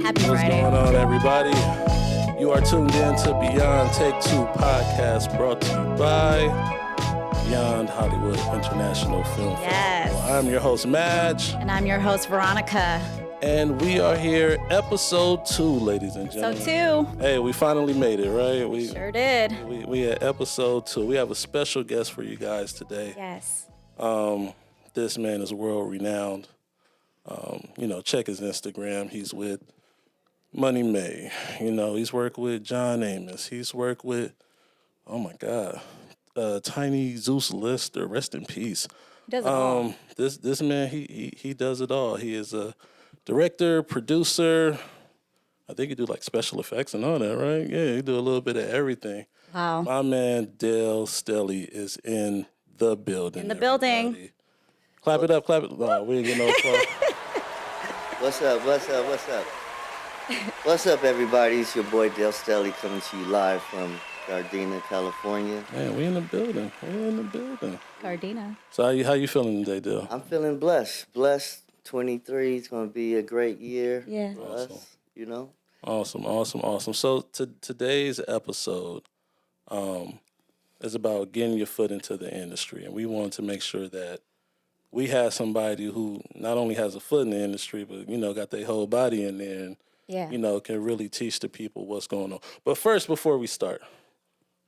Happy What's Friday. going on, everybody? You are tuned in to Beyond Take Two podcast, brought to you by Beyond Hollywood International Film Festival. Yes. I'm your host, Madge. And I'm your host, Veronica. And we are here, episode 2, ladies and gentlemen. Episode 2. Hey, we finally made it, right? We Sure did. We at episode 2. We have a special guest for you guys today. Yes. This man is world renowned. Check his Instagram. He's with Money May. He's worked with John Amos. He's worked with, oh my God, Tiny Zeus Lister. Rest in peace. He does it all. This man, he does it all. He is a director, producer. I think he do like special effects and all that, right? Yeah, he do a little bit of everything. Wow. My man Stelly is in the building. In the building. Everybody. Clap it up, clap it. No, we ain't getting no applause. What's up? What's up, everybody? It's your boy Dale Stelly coming to you live from Gardena, California. Man, we in the building. Gardena. So how you feeling today, Dale? I'm feeling blessed. 23 is going to be a great year Yeah. for us, Awesome. So today's episode is about getting your foot into the industry. And we wanted to make sure that we had somebody who not only has a foot in the industry, but, got their whole body in there and, Yeah. can really teach the people what's going on. But first, before we start,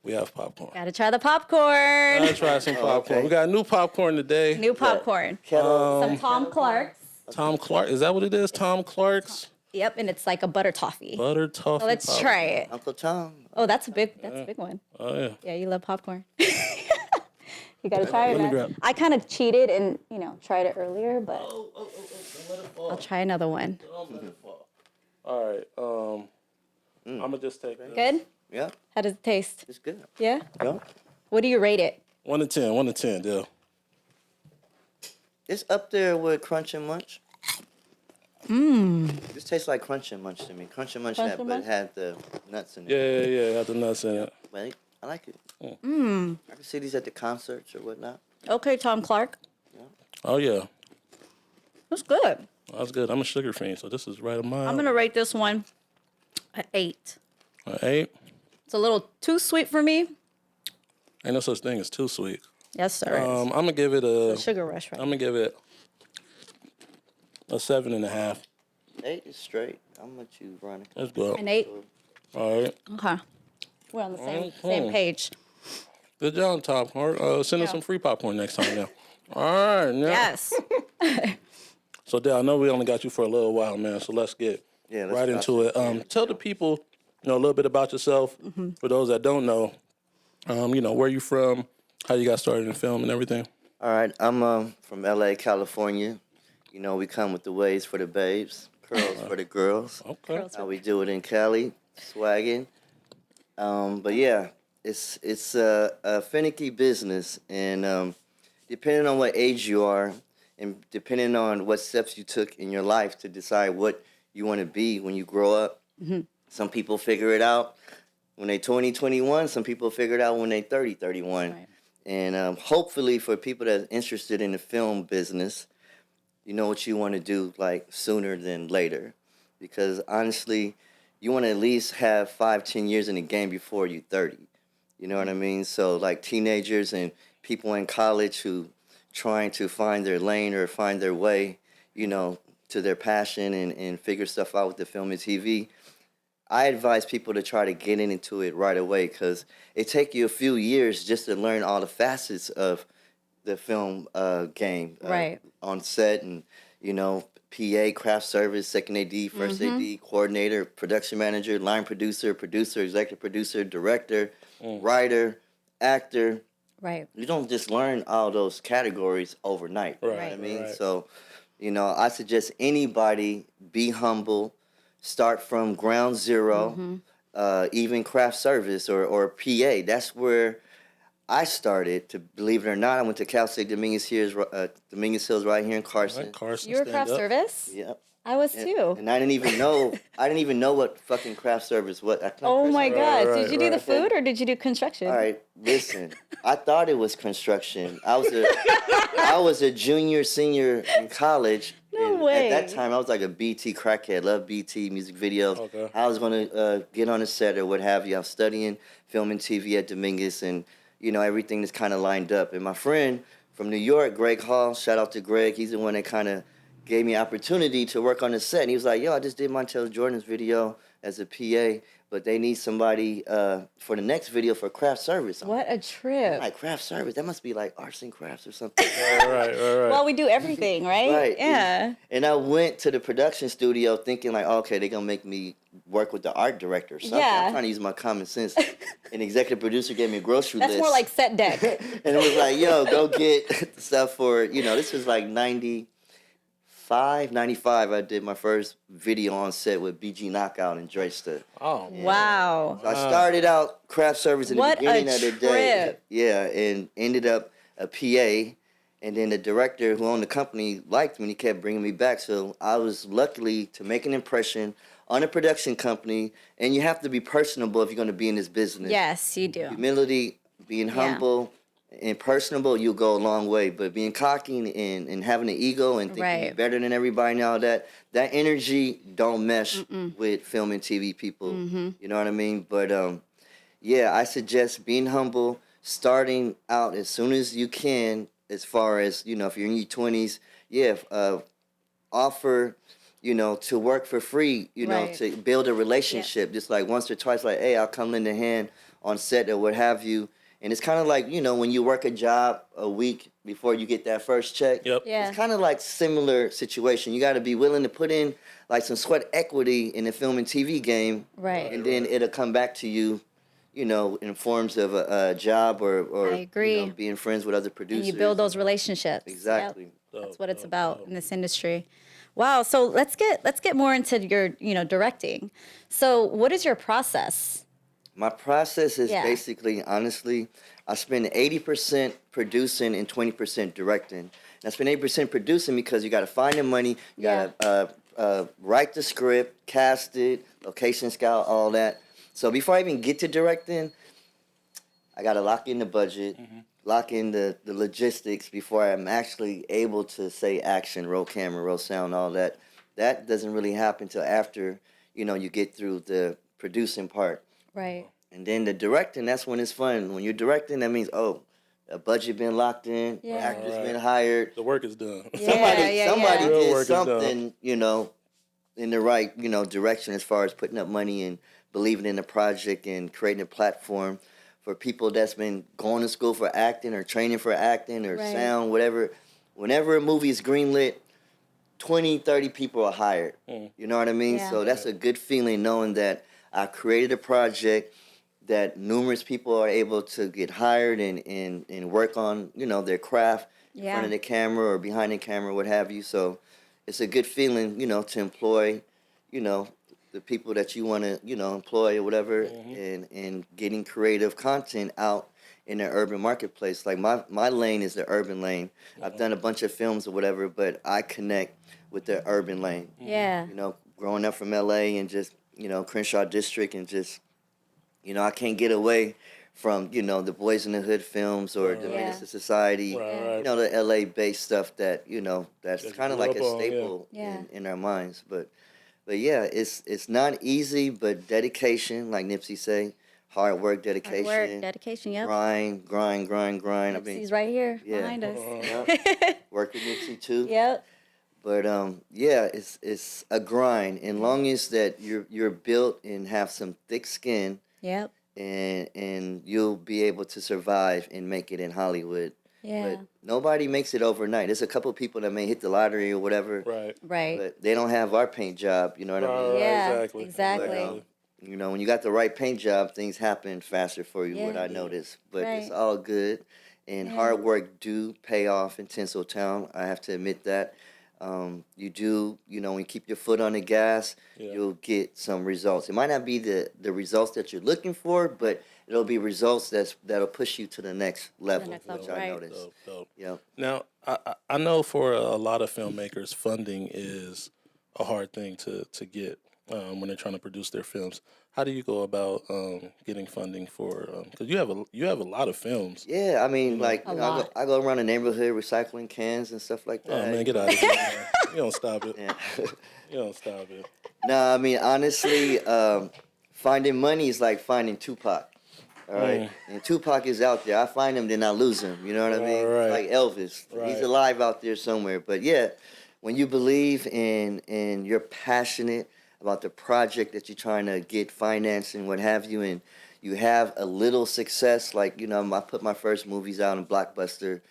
we have popcorn. Gotta try the popcorn. Gotta try some popcorn. okay. We got new popcorn today. New popcorn. Kettle. Some Tom Clark's. Tom Clark. Is that what it is? Tom Clark's? Yep, and it's like a butter toffee. Butter toffee. So let's popcorn. try it. Uncle Tom. Oh, that's a big one. Oh, yeah. Yeah, you love popcorn. You gotta try it. Let me man. grab. I kind of cheated and, tried it earlier, but Don't let it fall. I'll try another one. Don't let it fall. All right. I'm going to just take this. Good? Yeah, How does it taste? it's good. Yeah? Yeah. What do you rate it? 1 to 10. 1 to 10, Dale. It's up there with Crunch and Munch. This tastes like Crunch and Munch to me. Crunch and Munch, Crunch had, and but Munch? had the nuts in it. Yeah. Got the nuts in it. But I like it. I can see these at the concerts or whatnot. Okay, Tom Clark. Oh, yeah. That's good. That's good. I'm a sugar fiend, so this is right of mine. I'm going to rate this one an 8. An 8. It's a little too sweet for me. Ain't no such thing as too sweet. Yes, sir. I'm going to give it a... Sugar rush, right? I'm going to give it a 7.5. 8 is straight. I'm with you, Veronica. Let's go. An 8? All right. Okay. We're on the same page. Good job, Tom Clark. Send us some free popcorn next time now. All right. Yeah. Yes. So, Dale, I know we only got you for a little while, man, so let's get Let's right into it. Tell the people, a little bit about yourself. For those that don't know, where you from, how you got started in film and everything. All right, I'm from L.A., California. We come with the waves for the babes, curls for the girls. Okay. Girls. How we do it in Cali, swagging. But yeah, it's a finicky business, and depending on what age you are, and depending on what steps you took in your life to decide what you want to be when you grow up. Some people figure it out when they 20, 21. Some people figure it out when they 30, 31. Right. And hopefully for people that are interested in the film business, you know what you want to do like sooner than later. Because honestly, you want to at least have 5-10 years in the game before you're 30. You know what I mean? So like teenagers and people in college who trying to find their lane or find their way, to their passion and figure stuff out with the film and TV. I advise people to try to get into it right away because it takes you a few years just to learn all the facets of the film game. Right. On set and, PA, craft service, second AD, first AD, coordinator, production manager, line producer, executive producer, director, writer, actor. Right. You don't just learn all those categories overnight. You know what I mean? Right. So, I suggest anybody be humble, start from ground zero, even craft service or PA. That's where I started, to believe it or not. I went to Cal State Dominguez Hills right here in Carson. Right, Carson, You were stand craft up. service? Yep. I was too. And I didn't even know what fucking craft service was. Oh my God. right, Did you do the right. food or did you do construction? All right, listen. I thought it was construction. I was a junior, senior in college, and way. At that time, I was like a BT crackhead. Love BT music videos. Okay. I was going to get on a set or what have you. I was studying film and TV at Dominguez, and everything is kind of lined up. And my friend from New York, Greg Hall, shout out to Greg. He's the one that kind of gave me opportunity to work on the set. And he was like, yo, I just did Montel Jordan's video as a PA, but they need somebody for the next video for craft service. What a trip. Like, craft service? That must be like arts and crafts or something. Right. Well, we do everything, right? Right. Yeah. And I went to the production studio thinking like, okay, they're going to make me work with the art director or something. Yeah. I'm trying to use my common sense. An executive producer gave me a grocery That's list. more like set deck. And it was like, yo, go get the stuff for, this was like 95, I did my first video on set with BG Knockout and Dre Stud. Oh, Wow. So I started out craft service in the What a beginning of the day. trip. Yeah, and ended up a PA. And then the director who owned the company liked me and he kept bringing me back. So I was luckily to make an impression on a production company. And you have to be personable if you're going to be in this business. Yes, you do. Humility, being humble, and personable, you'll go a long way. But being cocky and having an ego and thinking you're better than everybody and all that energy don't mesh with film and TV people. You know what I mean? But yeah, I suggest being humble, starting out as soon as you can, as far as, if you're in your 20s, offer, to work for free, to build a relationship. Just like once or twice, like, hey, I'll come lend a hand on set or what have you. And it's kind of like, when you work a job a week before you get that first check. Yep. Yeah. It's kind of like similar situation. You got to be willing to put in like some sweat equity in the film and TV game. Right. And then it'll come back to you, in forms of a job or I agree. being friends with other producers. And you build those relationships. Exactly. Yep. That's what it's about in this industry. Wow. So let's get more into your, directing. So what is your process? My process is basically, honestly, I spend 80% producing and 20% directing. And I spend 80% producing because you got to find the money, you got to write the script, cast it, location scout, all that. So before I even get to directing, I got to lock in the budget, lock in the logistics before I'm actually able to say action, roll camera, roll sound, all that. That doesn't really happen until after, you get through the producing part. Right. And then the directing, that's when it's fun. When you're directing, that means, a budget been locked in, actors been hired. The work is done. Somebody Real did work is something, in the right, direction as far as putting up money and believing in the project and creating a platform for people that's been going to school for acting or training for acting or sound, whatever. Whenever a movie is greenlit, 20, 30 people are hired. You know what I mean? Yeah. So that's a good feeling knowing that I created a project that numerous people are able to get hired and work on, their craft in front of the camera or behind the camera, what have you. So it's a good feeling, to employ, the people that you want to, employ or whatever, and getting creative content out in the urban marketplace. Like my lane is the urban lane. I've done a bunch of films or whatever, but I connect with the urban lane. Yeah. Growing up from LA and just, Crenshaw District and just, I can't get away from, the Boys in the Hood films or the Menace to Society, the LA-based stuff that, that's kind of like a staple in our minds. But yeah, it's not easy, but dedication, like Nipsey say, hard work, dedication. Hard work, dedication, yep. Grind. Nipsey's right here behind us. Work with Nipsey too. Yep. But it's a grind. And long as that you're built and have some thick skin. Yep. And you'll be able to survive and make it in Hollywood. Yeah. But nobody makes it overnight. There's a couple of people that may hit the lottery or whatever. Right. But they don't have our paint job. You know what I mean? Yeah. Exactly. But, when you got the right paint job, things happen faster for you. What I noticed. But it's all good, and hard work do pay off in Tinseltown. I have to admit that. You do, when you keep your foot on the gas, you'll get some results. It might not be the results that you're looking for, but it'll be results that'll push you to the next level, which I noticed. Dope. Yeah. Now, I know for a lot of filmmakers, funding is a hard thing to get when they're trying to produce their films. How do you go about getting funding for? Because you have a lot of films. Yeah, I mean, I go around the neighborhood recycling cans and stuff like that. Oh man, get out of here! You don't stop it. Yeah. You don't stop it. No, I mean honestly, finding money is like finding Tupac. All right, and Tupac is out there. I find him, then I lose him. You know what I mean? Right. Like Elvis, he's Right. alive out there somewhere. But yeah, when you believe and you're passionate about the project that you're trying to get financing, what have you, and you have a little success, like I put my first movies out in Blockbuster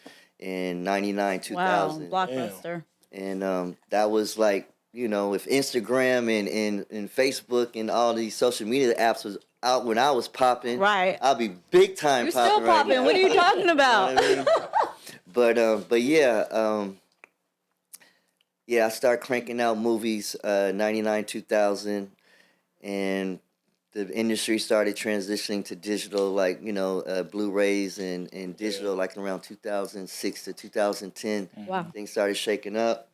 in '99, Wow, 2000, Blockbuster. and that was like if Instagram and Facebook and all these social media apps was out when I was popping, Right. I'll be big time You're popping still right popping. now. What are you talking about? You know what I mean? But yeah, I started cranking out movies 99, 2000, and the industry started transitioning to digital, like Blu-rays and digital, like around 2006 to 2010. Wow. Things started shaking up,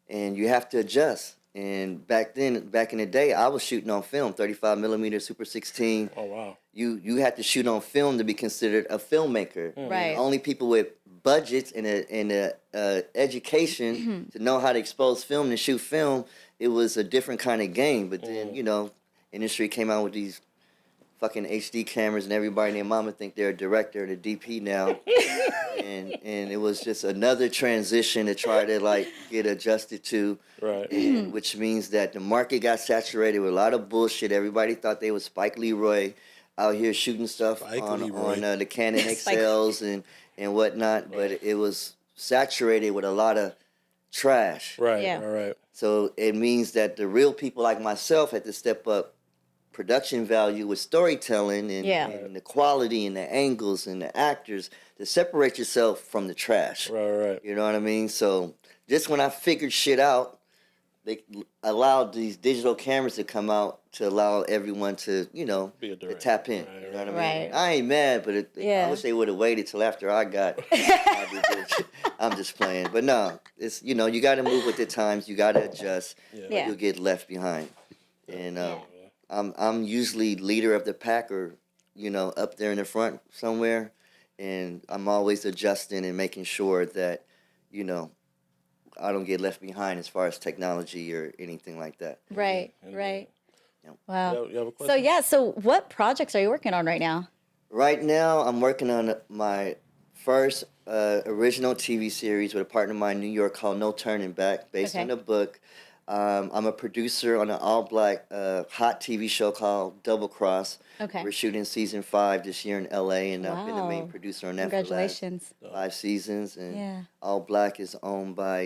and you have to adjust. And back in the day, I was shooting on film, 35 millimeter, Super 16. Oh wow. You had to shoot on film to be considered a filmmaker. Right. Only people with budgets and a education to know how to expose film and shoot film, it was a different kind of game. But then industry came out with these fucking HD cameras, and everybody and their mama think they're a director and a DP now. and it was just another transition to try to like get adjusted to. Right. And which means that the market got saturated with a lot of bullshit. Everybody thought they was Spike Leroy out here shooting stuff Spike on Leroy. the Canon XLs and whatnot, but it was saturated with a lot of trash. Right. Yeah. Right. So it means that the real people like myself had to step up production value with storytelling and the quality and the angles and the actors to separate yourself from the trash. Right. You know what I mean? So just when I figured shit out, they allowed these digital cameras to come out to allow everyone to, Be a to director. tap in. Right, You know what I mean? right. I ain't mad, but I wish they would have waited till after I got. I'm just playing, but no, it's you got to move with the times. You got to adjust. Yeah. You'll get left behind, and I'm usually leader of the pack or up there in the front somewhere, and I'm always adjusting and making sure that I don't get left behind as far as technology or anything like that. Right. Right. Wow. You have a question? So what projects are you working on right now? Right now, I'm working on my first original TV series with a partner of mine in New York called No Turning Back, based on a book. I'm a producer on an all-black hot TV show called Double Cross. Okay. We're shooting season 5 this year in LA, and I've been the main Wow. producer on that Congratulations. for the last 5 seasons. And Yeah. All Black is owned by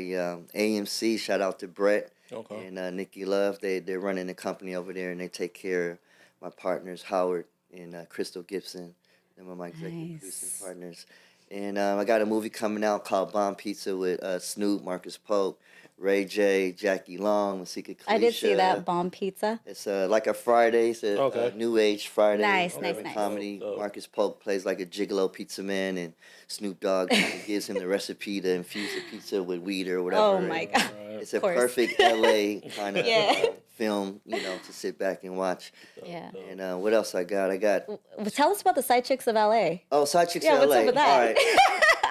AMC. Shout out to Brett Okay. and Nikki Love. They're running the company over there, and they take care of my partners, Howard and Crystal Gibson. They're my executive producing partners. And I got a movie coming out called Bomb Pizza with Snoop, Marcus Pope, Ray J, Jackie Long, Masika Kalisha. I did see that bomb pizza. It's like a Friday. It's a new age Friday. Nice. Comedy. Dope. Marcus Pope plays like a gigolo pizza man, and Snoop Dogg gives him the recipe to infuse the pizza with weed or whatever. Oh my God. It's a course. perfect LA kind of Yeah. film, to sit back and watch. Yeah. And what else I got? Well, tell us about the side chicks of LA. Oh, Side Chicks Yeah, LA. what's up with that? All right.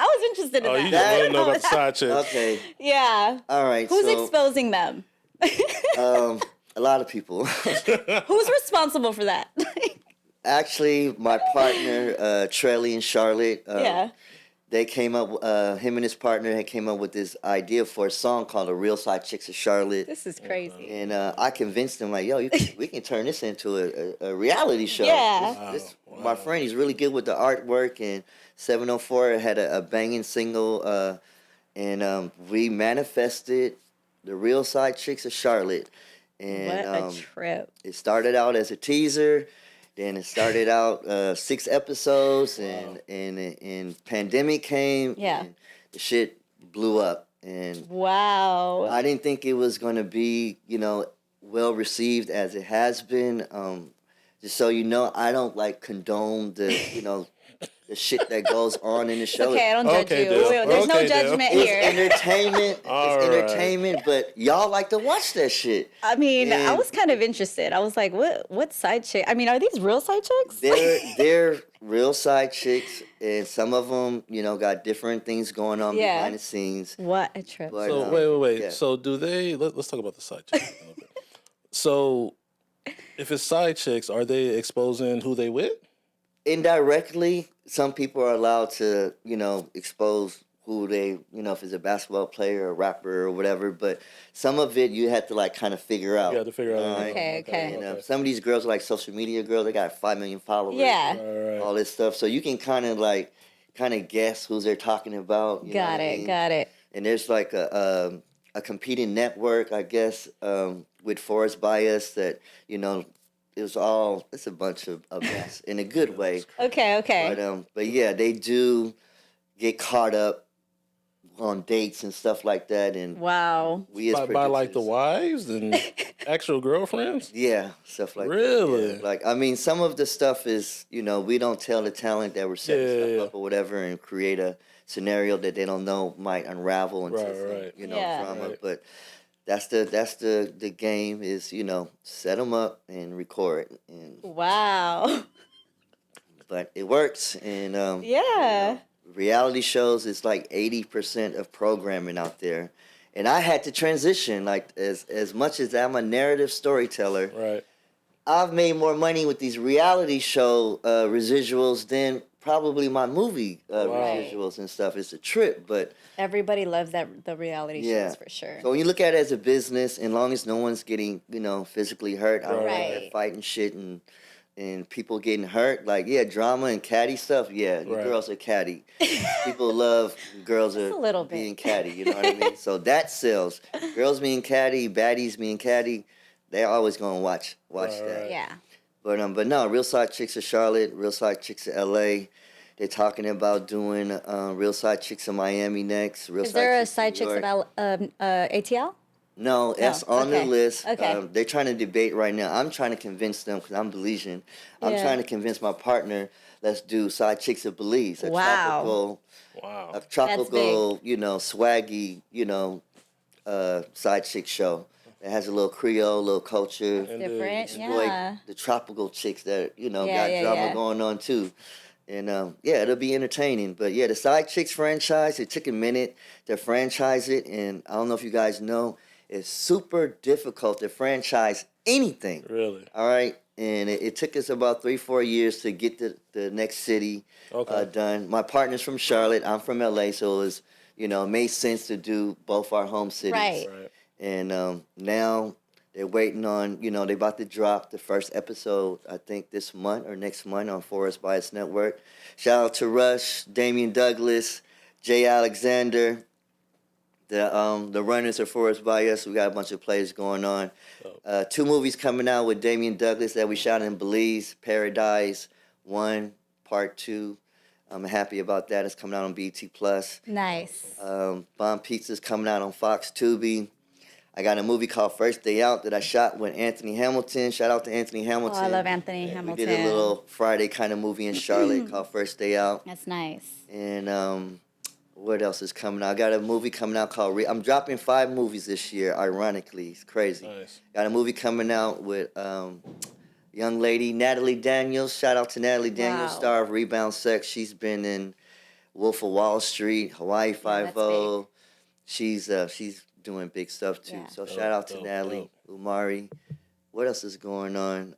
I was interested in Oh, that. you just want to know about the side chick. Okay. Yeah. All right. Who's so, exposing them? a lot of people. Who's responsible for that? Actually, my partner, Trelly and Charlotte, Yeah. they came up, him and his partner had came up with this idea for a song called The Real Side Chicks of Charlotte. This is crazy. And I convinced them, like, yo, we can turn this into a reality show. Yeah. My friend, he's really good with the artwork, and 704 had a banging single, and we manifested The Real Side Chicks of Charlotte. And What a trip. it started out as a teaser. Then it started out 6 episodes, and pandemic came. Yeah. And the shit blew up, and Wow. I didn't think it was gonna be well received as it has been. Just so you know, I don't like condone the the shit that goes on in the show. Okay, I don't judge Okay, you. Dale. There's no Okay, Dale. judgment It's here. entertainment. All It's right. entertainment, but y'all like to watch that shit. I mean, I And was kind of interested. I was like, what side chick? I mean, are these real side chicks? they're real side chicks, and some of them, got different things going on Yeah. behind the scenes. What a trip. But, So wait. yeah. So do they? Let's talk about the side chicks a little bit. So if it's side chicks, are they exposing who they with? Indirectly, some people are allowed to, expose who they, if it's a basketball player, a rapper, or whatever. But some of it you have to like kind of figure out. You have to figure out. Okay. And some of these girls are like social media girls. They got 5 million followers. Yeah. Right. All this stuff. So you can kind of guess who they're talking about. You know what I mean? Got it. And there's like a competing network, I guess, with Forest Bias that, it's a bunch of mess in a good way. Okay. But yeah, they do get caught up on dates and stuff like that. And Wow. we as By like the producers- wives and actual girlfriends. Yeah, stuff like Really? that. Yeah. Like, I mean, some of the stuff is, we don't tell the talent that we're setting stuff up or whatever and create a scenario that they don't know might unravel into Right. some, Yeah. drama. Right. But that's the game is, set them up and record. And Wow. but it works. And Yeah. reality shows is like 80% of programming out there. And I had to transition, like as much as I'm a narrative storyteller, Right. I've made more money with these reality show residuals than probably my movie residuals and stuff. It's a trip, but Everybody loves the reality yeah, shows for sure. So when you look at it as a business, as long as no one's getting physically hurt, I don't like Right. that fighting shit and people getting hurt. Like drama and catty stuff. Yeah, you Right. girls are catty. People love girls a little bit. being catty. You know what I mean? So that sells. Girls being catty, baddies being catty. They're always gonna watch Right, that. right. Yeah. But no, Real Side Chicks of Charlotte, Real Side Chicks of LA. They're talking about doing Real Side Chicks of Miami next. Real Is there a Chicks side chicks York. of ATL? No, that's on the okay. list. Okay. They're trying to debate right now. I'm trying to convince them because I'm Belizean. I'm Yeah. trying to convince my partner. Let's do Side Chicks of Belize. Wow. Wow. A tropical, swaggy, side chick show. It has a little Creole, a little culture. And Different. Exploit Yeah. the tropical chicks that got yeah, drama yeah. going on too. And it'll be entertaining. But yeah, the Side Chicks franchise, it took a minute to franchise it. And I don't know if you guys know, it's super difficult to franchise anything. Really? All right. And it took us about 3-4 years to get the next city done. My partner's from Charlotte. I'm from LA. So it was, it made sense to do both our home cities. Right. Right. And now they're waiting on, they're about to drop the first episode, I think this month or next month on Forest Bias Network. Shout out to Rush, Damian Douglas, Jay Alexander, the runners of Forest Bias. We got a bunch of plays going on. 2 movies coming out with Damian Douglas that we shot in Belize, Paradise 1, Part 2. I'm happy about that. It's coming out on BT Plus. Nice. Bomb Pizza's coming out on Fox Tubi. I got a movie called First Day Out that I shot with Anthony Hamilton. Shout out to Anthony Hamilton. Oh, I love Anthony Hamilton. We did a little Friday kind of movie in Charlotte called First Day Out. That's nice. And what else is coming out? I got a movie coming out called I'm dropping 5 movies this year, ironically. It's crazy. Nice. Got a movie coming out with young lady Natalie Daniels. Shout out to Natalie Daniels, Wow. star of Rebound Sex. She's been in Wolf of Wall Street, Hawaii Five-O. She's doing big stuff too. Yeah. So shout out to Dope, Natalie, Umari. What else is going on?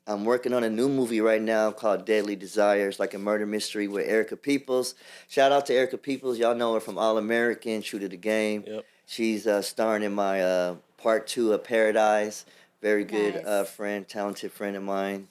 I'm working on a new movie right now called Deadly Desires, like a murder mystery with Erica Peoples. Shout out to Erica Peoples. Y'all know her from All American, True to the Game. Yep. She's starring in my part 2 of Paradise. Very good Nice. friend, talented friend of mine.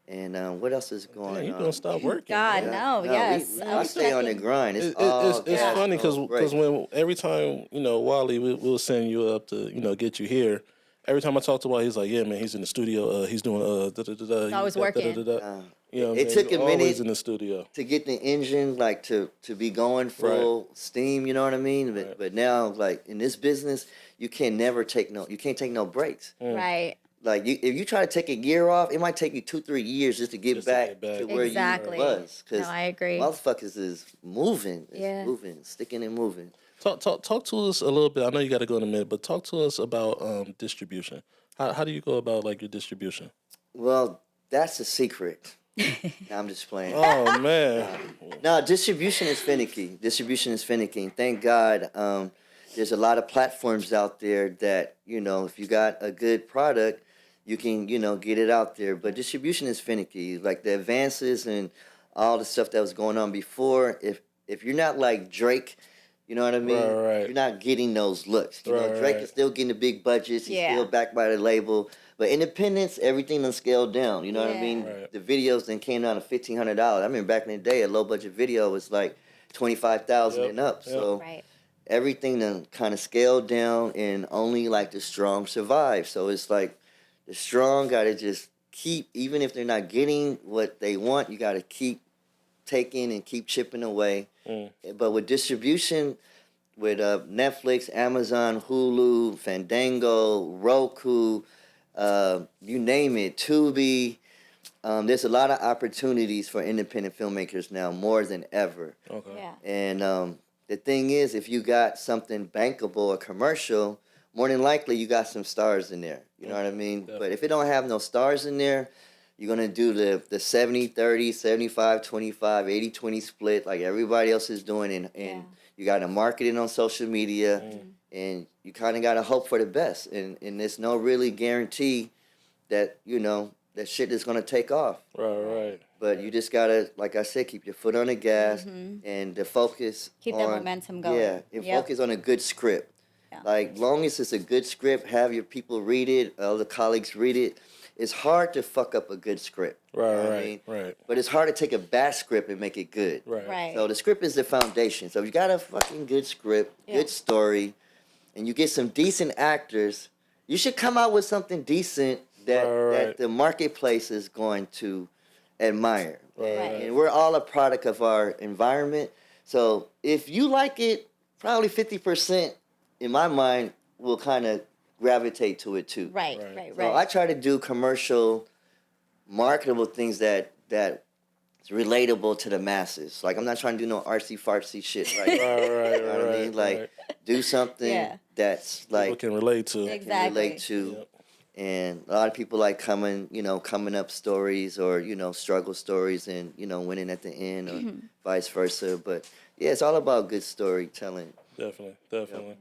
And what else is going Damn, you on? don't stop working. God, man. no, yes. I stay on the grind. It's It's funny because great. when every time Wally we'll send you up to get you here. Every time I talk to Wally, he's like, "Yeah, man, he's in the studio. He's doing always working. You know what I'm It saying? took You're a minute always in the studio. to get the engine like to be going full steam. You know what I mean? But now, like in this business, you can't take no breaks. Right. Like if you try to take a year off, it might take you 2-3 years just to get back to where Exactly. you was. No, Because I agree. motherfuckers is moving. It's Yeah. moving, sticking and moving. Talk to us a little bit. I know you got to go in a minute, but talk to us about distribution. How do you go about like your distribution? Well, that's a secret. Nah, I'm just playing. Oh man, No, distribution is finicky. Distribution is finicky. Thank God, there's a lot of platforms out there that, if you got a good product, you can, get it out there. But distribution is finicky. Like the advances and all the stuff that was going on before, if you're not like Drake, you know what I mean? Right. You're not getting those looks. Drake is still getting the big budgets. He's Yeah. still backed by the label. But independence, everything done scaled down. You know what I Yeah. mean? Right. The videos then came down to $1,500. I mean, back in the day, a low budget video was like 25,000 and up. Yep. So Right. everything then kind of scaled down, and only like the strong survive. So it's like the strong got to just keep, even if they're not getting what they want, you got to keep taking and keep chipping away. But with distribution, with Netflix, Amazon, Hulu, Fandango, Roku, you name it, Tubi. There's a lot of opportunities for independent filmmakers now, more than ever. Okay. Yeah. And the thing is, if you got something bankable or commercial, more than likely you got some stars in there. You know what I mean? Definitely. But if it don't have no stars in there, you're going to do the 70-30, 75-25, 80-20 split like everybody else is doing. And Yeah. you got to market it on social media. And you kind of got to hope for the best. And there's no really guarantee that, that shit is going to take off. Right. But you just got to, like I said, keep your foot on the gas and the focus Keep on... that momentum going. Yeah, and Yep. focus on a good script. Yeah. Like, long as it's a good script, have your people read it, other colleagues read it. It's hard to fuck up a good script. You know what I mean? Right. But it's hard to take a bad script and make it good. Right. So the script is the foundation. So if you got a fucking good script, Yeah. good story, and you get some decent actors, you should come out with something decent that the marketplace is going to admire. And we're all a product of our environment. So if you like it, probably 50%, in my mind, will kind of gravitate to it too. Right. So I try to do commercial, marketable things that is relatable to the masses. Like, I'm not trying to do no artsy fartsy shit. Like, you know what I mean? Like, do something that's like people can relate to. Exactly. relate to. And a lot of people like coming up stories or, struggle stories and, winning at the end or vice versa. But yeah, it's all about good storytelling. Definitely.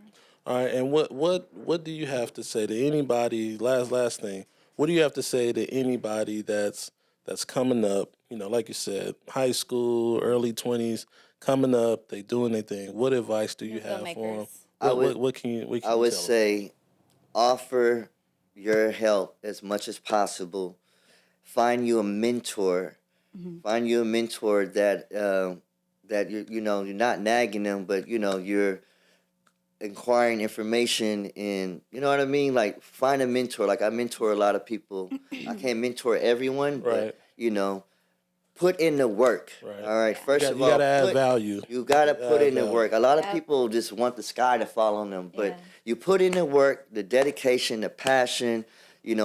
All right, and what do you have to say to anybody? Last thing, what do you have to say to anybody that's coming up? Like you said, high school, early 20s, coming up, they doing their thing. What advice do you have for them? What can you I would tell them? say, offer your help as much as possible. Find you a mentor. Find you a mentor that you're not nagging them, but you're inquiring information, and you know what I mean. Like, find a mentor. Like, I mentor a lot of people. I can't mentor everyone, but put in the work. All right. First of all, you gotta add value. You gotta put in the value. work. A lot of people just want the sky to fall on them, but you put in the work, the dedication, the passion.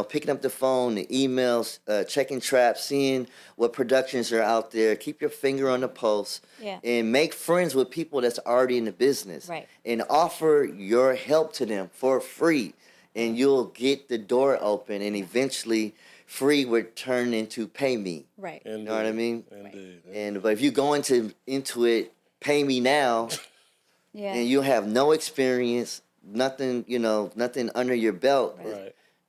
Picking up the phone, the emails, checking traps, seeing what productions are out there. Keep your finger on the pulse, and make friends with people that's already in the business, and offer your help to them for free, and you'll get the door open, and eventually free would turn into pay me. Right. You know what I mean? Indeed. But if you go into it, pay me now, and you have no experience, nothing under your belt.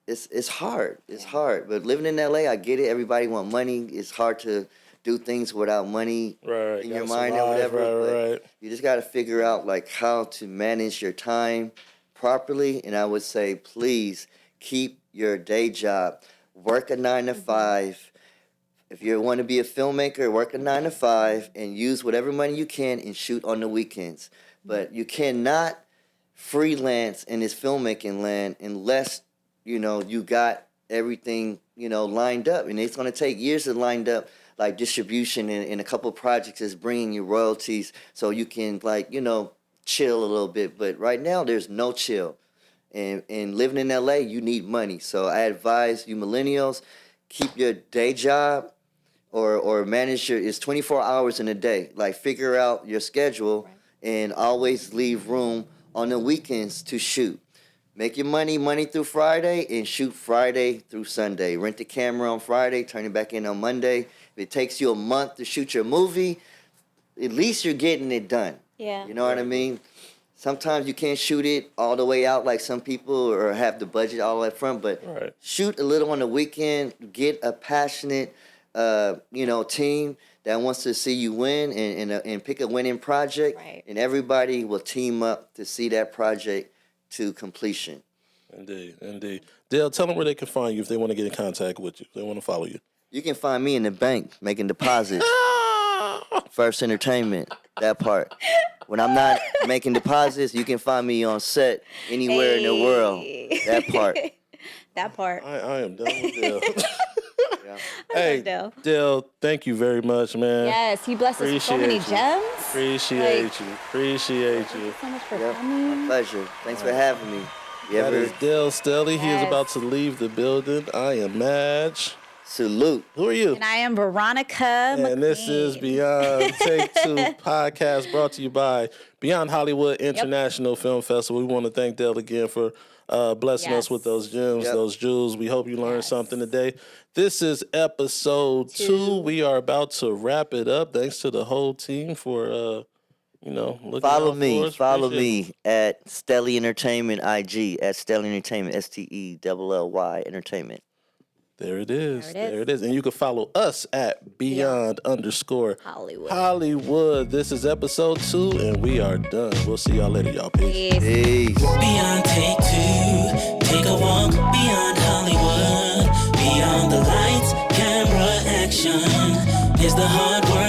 It's hard. It's hard. But living in LA, I get it. Everybody want money. It's hard to do things without money in your mind or whatever. But you just got to figure out like how to manage your time properly. And I would say, please keep your day job. Work a 9 to 5. If you want to be a filmmaker, work a 9 to 5 and use whatever money you can and shoot on the weekends. But you cannot freelance in this filmmaking land unless you got everything, lined up. And it's going to take years to lined up, like distribution and a couple of projects is bringing you royalties so you can, chill a little bit. But right now, there's no chill. And living in LA, you need money. So I advise you millennials, keep your day job or manage it's 24 hours in a day. Like figure out your schedule and always leave room on the weekends to shoot. Make your money Monday through Friday and shoot Friday through Sunday. Rent the camera on Friday, turn it back in on Monday. If it takes you a month to shoot your movie, at least you're getting it done. Yeah. You know what I mean? Sometimes you can't shoot it all the way out like some people or have the budget all the way up front, but shoot a little on the weekend, get a passionate, team that wants to see you win and pick a winning project, and everybody will team up to see that project to completion. Indeed. Dale, tell them where they can find you if they want to get in contact with you, if they want to follow you. You can find me in the bank making deposits. First Entertainment, that part. When I'm not making deposits, you can find me on set anywhere in the world. That part. That part. I am done with Dale. Yeah. Hey, Dale, thank you very much, man. Yes, he blessed us with so many gems. Appreciate you. Thank you so much for coming. My pleasure. Thanks for having me. That is Dale Stelly. He is about to leave the building. I am Madge. Salute. Who are you? And I am Veronica And this is Beyond Take Two podcast brought to you by Beyond Hollywood International Film Festival. We want to thank Dale again for blessing us with those gems, those jewels. We hope you learned something today. This is episode 2. We are about to wrap it up. Thanks to the whole team for, looking Follow out me. for us. Follow me at Stelly Entertainment IG, at Stelly Entertainment, STELLY Entertainment. There it is. There it is. And you can follow us at Beyond_Hollywood. This is episode 2, and we are done. We'll see y'all later, y'all. Peace. Beyond Take Two. Take a walk beyond Hollywood. Beyond the lights, camera, action. Is the hard work